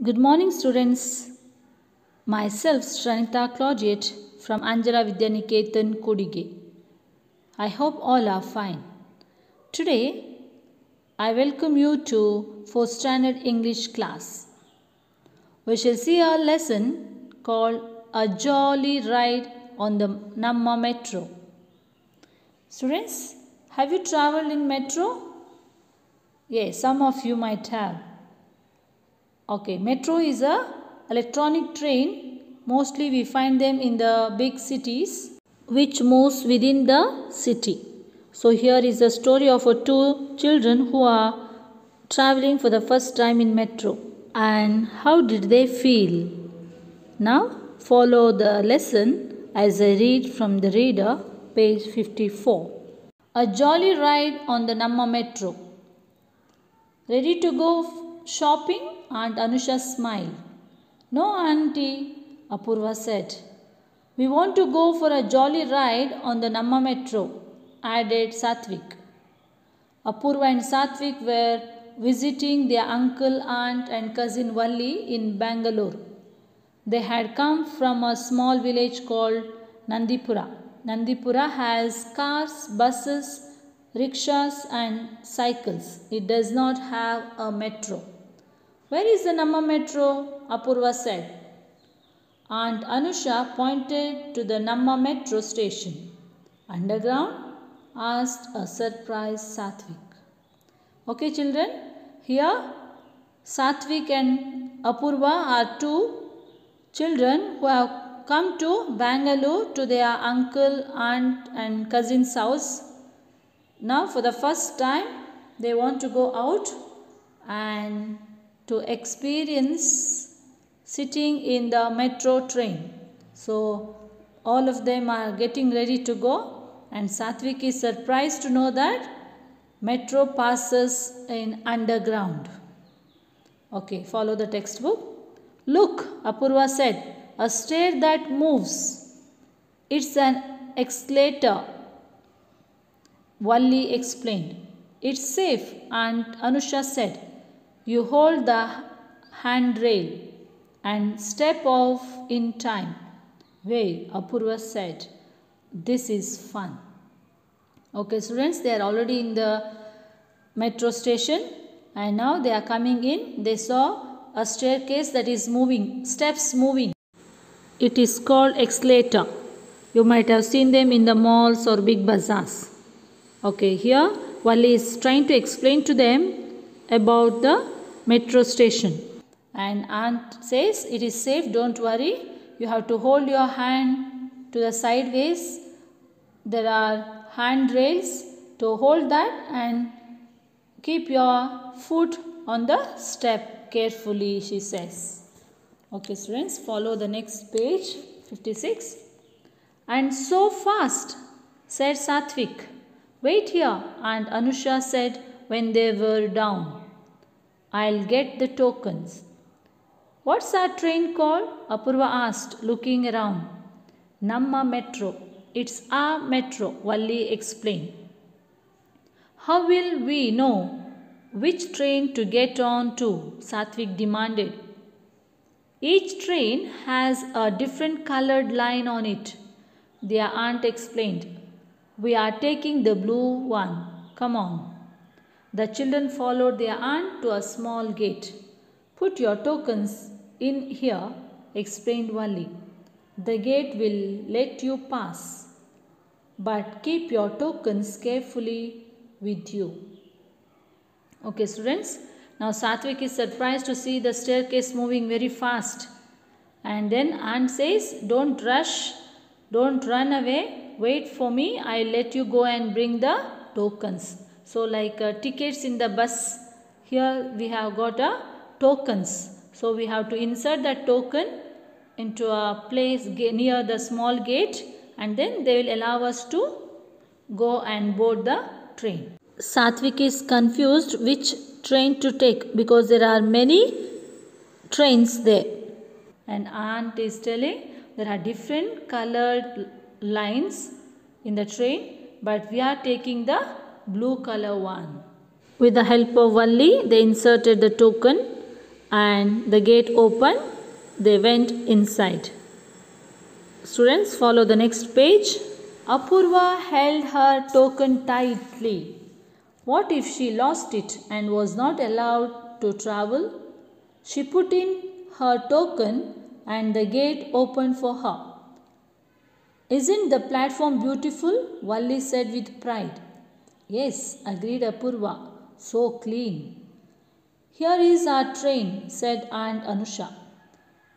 Good morning, students. Myself, Shranita Claudiette from Angela Vidyaniketan, Kodige. I hope all are fine. Today, I welcome you to 4th Standard English class. We shall see a lesson called A Jolly Ride on the Namma Metro. Students, have you traveled in metro? Yes, some of you might have. Okay, metro is a electronic train. Mostly we find them in the big cities which moves within the city. So here is the story of two children who are traveling for the first time in metro. And how did they feel? Now follow the lesson as I read from the reader, page 54. A jolly ride on the Namma metro. Ready to go shopping? Aunt Anusha smiled. No, Auntie, Apurva said. We want to go for a jolly ride on the Namma metro, added Satvik. Apurva and Satvik were visiting their uncle, aunt and cousin Valli in Bangalore. They had come from a small village called Nandipura. Nandipura has cars, buses, rickshaws and cycles. It does not have a metro. Where is the Namma metro? Apurva said. Aunt Anusha pointed to the Namma metro station. Underground? Asked a surprised Satvik. Okay, children, here Satvik and Apurva are two children who have come to Bangalore to their uncle, aunt and cousin's house. Now for the first time they want to go out and to experience sitting in the metro train. So all of them are getting ready to go, and Satvik is surprised to know that metro passes in underground. Okay, follow the textbook. Look, Apurva said, a stair that moves. It's an escalator, Valli explained. It's safe, Aunt Anusha said. You hold the handrail and step off in time. Way, Apurva said. This is fun. Okay, students, they are already in the metro station and now they are coming in. They saw a staircase that is moving, steps moving. It is called escalator. You might have seen them in the malls or big bazaars. Okay, here Valli is trying to explain to them about the metro station. And aunt says, it is safe, don't worry. You have to hold your hand to the sideways. There are handrails to hold that and keep your foot on the step carefully, she says. Okay, students, follow the next page, 56. And so fast, said Satvik. Wait here, Aunt Anusha said when they were down. I'll get the tokens. What's our train called? Apurva asked, looking around. Namma metro. It's our metro, Valli explained. How will we know which train to get on to? Satvik demanded. Each train has a different colored line on it, their aunt explained. We are taking the blue one. Come on. The children followed their aunt to a small gate. Put your tokens in here, explained Valli. The gate will let you pass, but keep your tokens carefully with you. Okay, students. Now Satvik is surprised to see the staircase moving very fast. And then aunt says, don't rush, don't run away, wait for me, I'll let you go and bring the tokens. So like tickets in the bus, here we have got tokens. So we have to insert that token into a place near the small gate and then they will allow us to go and board the train. Satvik is confused which train to take because there are many trains there. And aunt is telling there are different colored lines in the train, but we are taking the blue color one. With the help of Valli, they inserted the token and the gate opened. They went inside. Students, follow the next page. Apurva held her token tightly. What if she lost it and was not allowed to travel? She put in her token and the gate opened for her. Isn't the platform beautiful? Valli said with pride. Yes, agreed Apurva. So clean. Here is our train, said Aunt Anusha.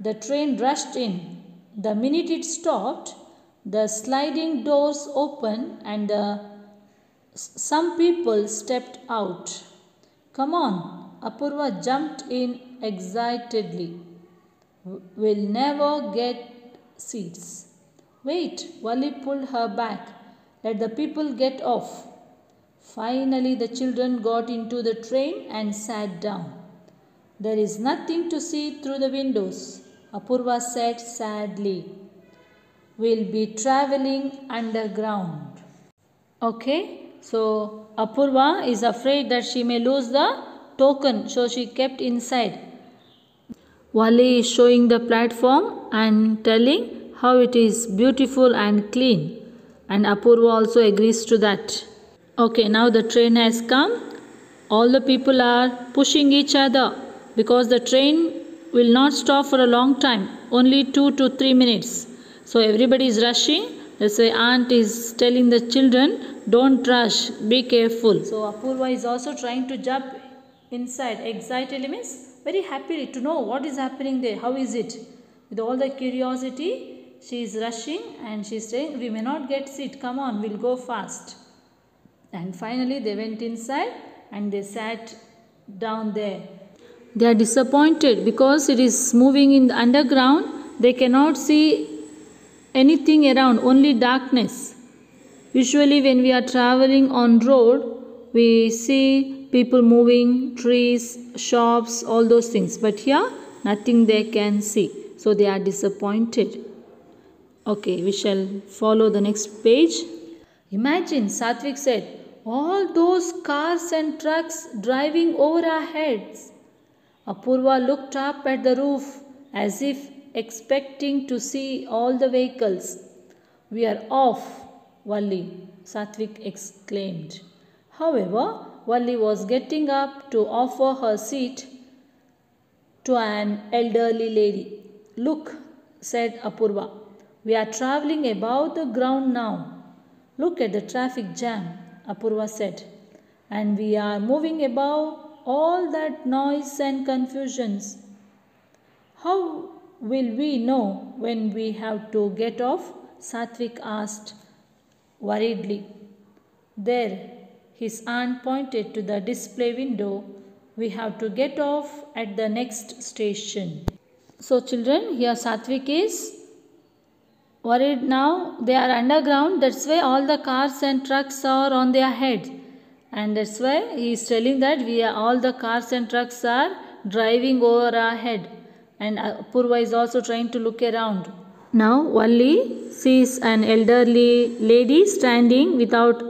The train rushed in. The minute it stopped, the sliding doors opened and some people stepped out. Come on, Apurva jumped in excitedly. We'll never get seats. Wait, Valli pulled her back. Let the people get off. Finally, the children got into the train and sat down. There is nothing to see through the windows, Apurva said sadly. We'll be traveling underground. Okay, so Apurva is afraid that she may lose the token, so she kept inside. Valli is showing the platform and telling how it is beautiful and clean, and Apurva also agrees to that. Okay, now the train has come. All the people are pushing each other because the train will not stop for a long time, only 2 to 3 minutes. So everybody is rushing. That's why aunt is telling the children, don't rush, be careful. So Apurva is also trying to jump inside. Excitedly means very happily to know what is happening there, how is it. With all the curiosity, she is rushing and she is saying, we may not get seat, come on, we'll go fast. And finally they went inside and they sat down there. They are disappointed because it is moving in the underground. They cannot see anything around, only darkness. Usually when we are traveling on road, we see people moving, trees, shops, all those things. But here, nothing they can see. So they are disappointed. Okay, we shall follow the next page. Imagine, Satvik said, all those cars and trucks driving over our heads. Apurva looked up at the roof as if expecting to see all the vehicles. We are off, Valli, Satvik exclaimed. However, Valli was getting up to offer her seat to an elderly lady. Look, said Apurva, we are traveling above the ground now. Look at the traffic jam, Apurva said. And we are moving above all that noise and confusions. How will we know when we have to get off? Satvik asked worriedly. There, his aunt pointed to the display window. We have to get off at the next station. So children, here Satvik is worried now. They are underground. That's why all the cars and trucks are on their head. And that's why he is telling that all the cars and trucks are driving over our head. And Apurva is also trying to look around. Now Valli sees an elderly lady standing without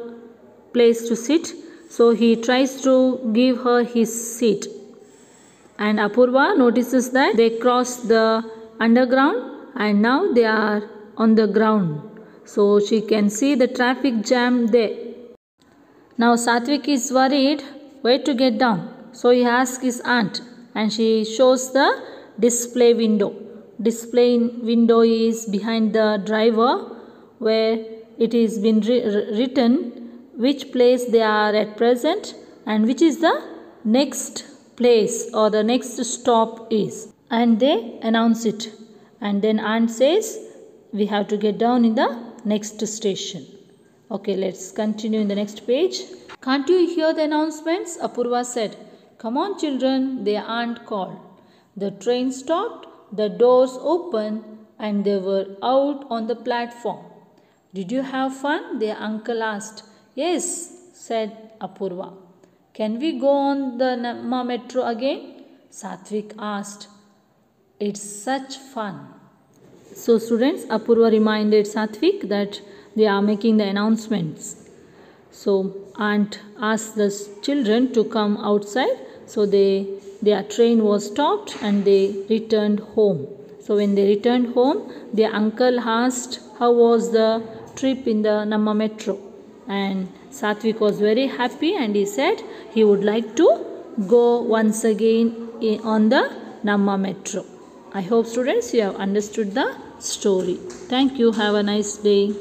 place to sit. So he tries to give her his seat. And Apurva notices that they crossed the underground and now they are on the ground. So she can see the traffic jam there. Now Satvik is worried where to get down. So he asks his aunt and she shows the display window. Display window is behind the driver where it is been written which place they are at present and which is the next place or the next stop is. And they announce it. And then aunt says, we have to get down in the next station. Okay, let's continue in the next page. Can't you hear the announcements? Apurva said. Come on children, their aunt called. The train stopped, the doors opened and they were out on the platform. Did you have fun? Their uncle asked. Yes, said Apurva. Can we go on the metro again? Satvik asked. It's such fun. So students, Apurva reminded Satvik that they are making the announcements. So aunt asked the children to come outside. So they their train was stopped and they returned home. So when they returned home, their uncle asked how was the trip in the Namma metro, and Satvik was very happy and he said he would like to go once again on the Namma metro. I hope students you have understood the story. Thank you. Have a nice day.